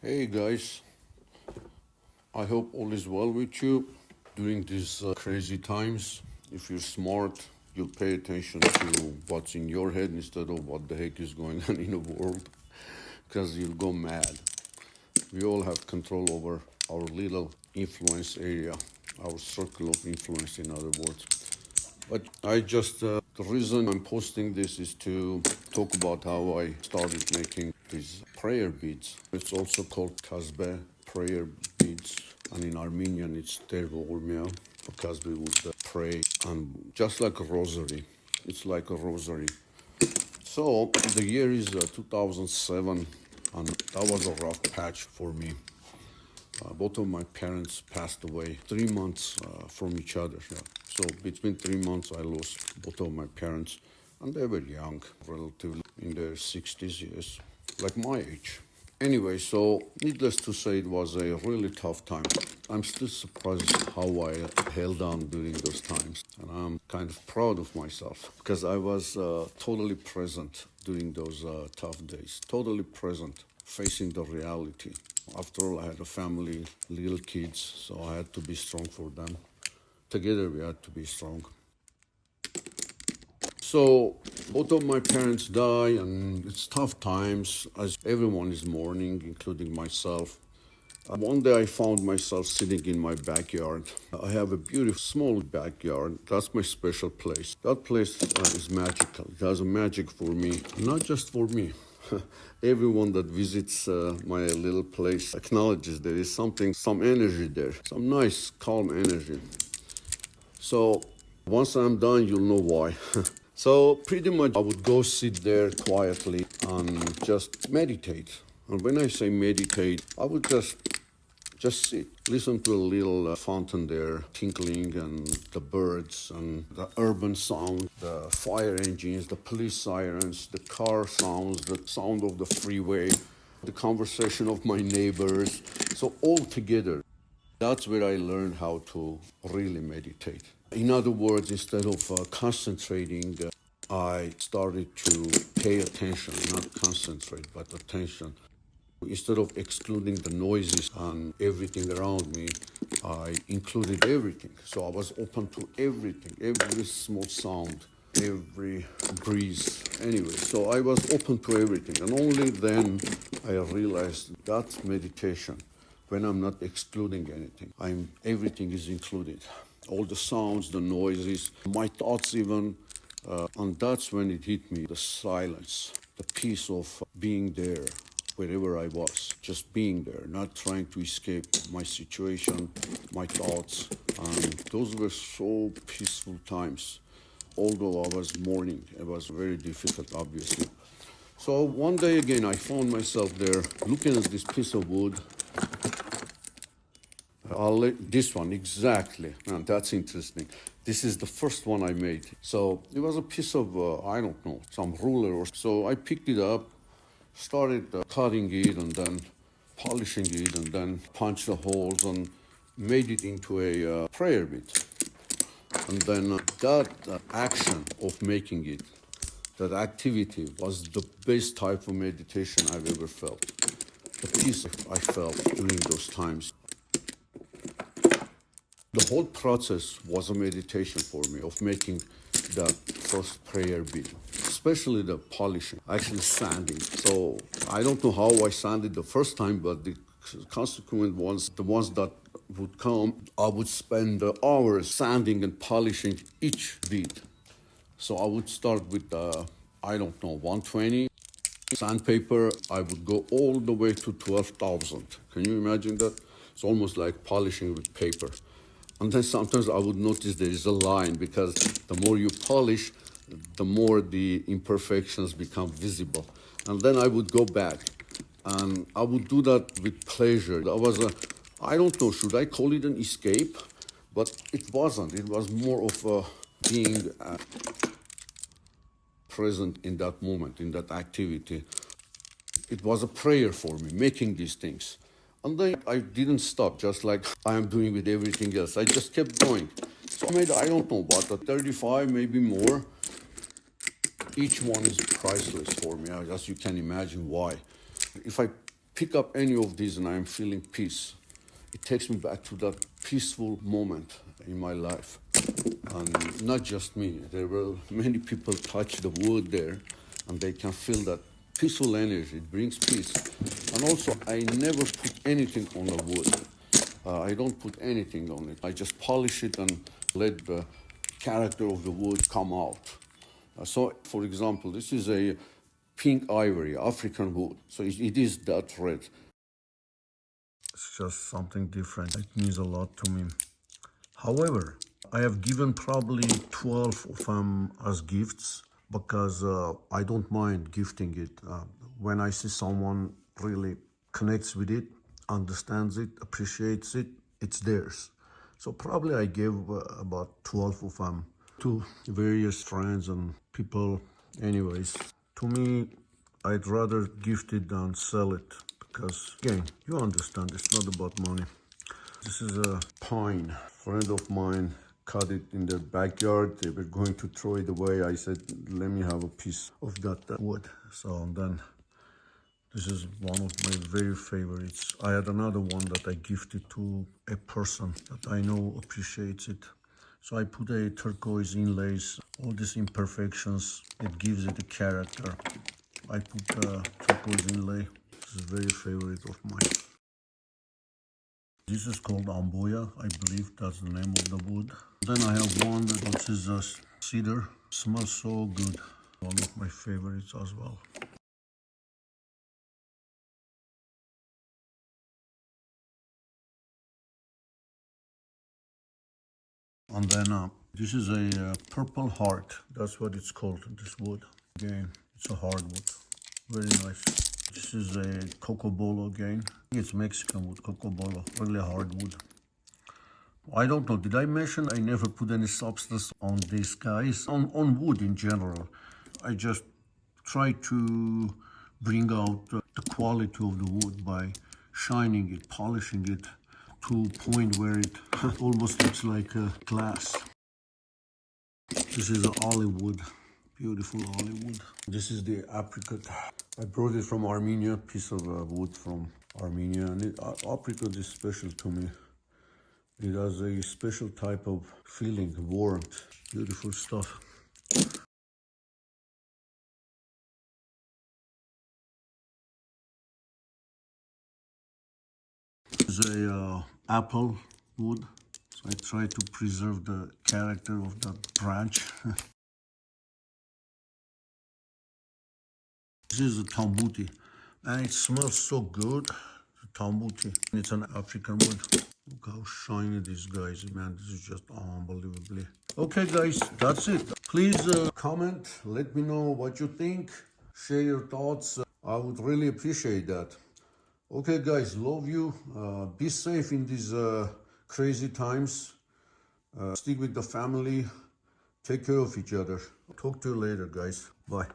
Hey guys, I hope all is well with you during these crazy times. If you're smart, you'll pay attention to what's in your head instead of what the heck is going on in the world, because you'll go mad. We all have control over our little influence area, our circle of influence, in other words. But the reason I'm posting this is to talk about how I started making these prayer beads. It's also called tasbih, prayer beads, and in Armenian it's tervolmia, because we would pray, and just like a rosary. It's like a rosary. So the year is 2007, and that was a rough patch for me. Both of my parents passed away 3 months from each other. Yeah. So between 3 months, I lost both of my parents, and they were young, relatively in their 60s, yes, like my age. Anyway, so needless to say, it was a really tough time. I'm still surprised how I held on during those times, and I'm kind of proud of myself because I was totally present during those tough days, totally present, facing the reality. After all, I had a family, little kids, so I had to be strong for them. Together, we had to be strong. So both of my parents die, and it's tough times as everyone is mourning, including myself. One day I found myself sitting in my backyard. I have a beautiful small backyard. That's my special place. That place is magical. It has a magic for me, not just for me. Everyone that visits my little place acknowledges there is some energy there, some nice, calm energy. So once I'm done, you'll know why. So pretty much I would go sit there quietly and just meditate. And when I say meditate, I would just sit, listen to a little fountain there tinkling, and the birds and the urban sound, the fire engines, the police sirens, the car sounds, the sound of the freeway, the conversation of my neighbors. So all together, that's where I learned how to really meditate. In other words, instead of concentrating, I started to pay attention, not concentrate, but attention. Instead of excluding the noises and everything around me, I included everything. So I was open to everything, every small sound, every breeze. Anyway, so I was open to everything. And only then I realized that's meditation. When I'm not excluding anything, everything is included. All the sounds, the noises, my thoughts even. And that's when it hit me, the silence, the peace of being there wherever I was, just being there, not trying to escape my situation, my thoughts. And those were so peaceful times. Although I was mourning, it was very difficult, obviously. So one day again, I found myself there looking at this piece of wood. This one, exactly. And that's interesting. This is the first one I made. So it was a piece of, I don't know, some ruler or so. I picked it up, started cutting it, and then polishing it, and then punched the holes and made it into a prayer bead. And then that action of making it, that activity was the best type of meditation I've ever felt. The peace I felt during those times. The whole process was a meditation for me of making that first prayer bead, especially the polishing, actually sanding. So I don't know how I sanded the first time, but the consequent ones, the ones that would come, I would spend hours sanding and polishing each bead. So I would start with, 120 sandpaper. I would go all the way to 12,000. Can you imagine that? It's almost like polishing with paper. And then sometimes I would notice there is a line, because the more you polish, the more the imperfections become visible. And then I would go back, and I would do that with pleasure. That was I don't know, should I call it an escape? But it wasn't. It was more of being present in that moment, in that activity. It was a prayer for me, making these things. And then I didn't stop, just like I am doing with everything else. I just kept going. So I made, I don't know, about 35, maybe more. Each one is priceless for me, as you can imagine why. If I pick up any of these and I'm feeling peace. It takes me back to that peaceful moment in my life. And not just me, there were many people touch the wood there and they can feel that peaceful energy. It brings peace. And also, I never put anything on the wood. I don't put anything on it. I just polish it and let the character of the wood come out. So, for example, this is a pink ivory, African wood. So it is that red. It's just something different. It means a lot to me. However, I have given probably 12 of them as gifts because I don't mind gifting it. When I see someone really connects with it, understands it, appreciates it, it's theirs. So probably I gave about 12 of them to various friends and people. Anyways, to me, I'd rather gift it than sell it because, again, you understand, it's not about money. This is a pine. A friend of mine cut it in their backyard. They were going to throw it away. I said, let me have a piece of that wood. So then this is one of my very favorites. I had another one that I gifted to a person that I know appreciates it. So I put a turquoise inlays, all these imperfections. It gives it a character. I put a turquoise inlay. This is a very favorite of mine. This is called amboya. I believe that's the name of the wood. Then I have one that is a cedar. Smells so good. One of my favorites as well. And then this is a purple heart. That's what it's called, this wood. Again, it's a hardwood. Very nice. This is a cocobolo again. It's Mexican wood, cocobolo. Really hardwood. I don't know, did I mention I never put any substance on these guys? On wood in general. I just try to bring out the quality of the wood by shining it, polishing it to a point where it almost looks like glass. This is an olive wood, beautiful olive wood. This is the apricot. I brought it from Armenia, piece of wood from Armenia, and apricot is special to me. It has a special type of feeling, warmth, beautiful stuff. This is a apple wood, so I try to preserve the character of that branch. This is a tambuti, and it smells so good. The tambuti, it's an African wood. Look how shiny these guys, man. This is just unbelievably. Okay, guys, that's it. Please comment. Let me know what you think. Share your thoughts. I would really appreciate that. Okay, guys, love you. Be safe in these crazy times. Stick with the family. Take care of each other. Talk to you later, guys. Bye.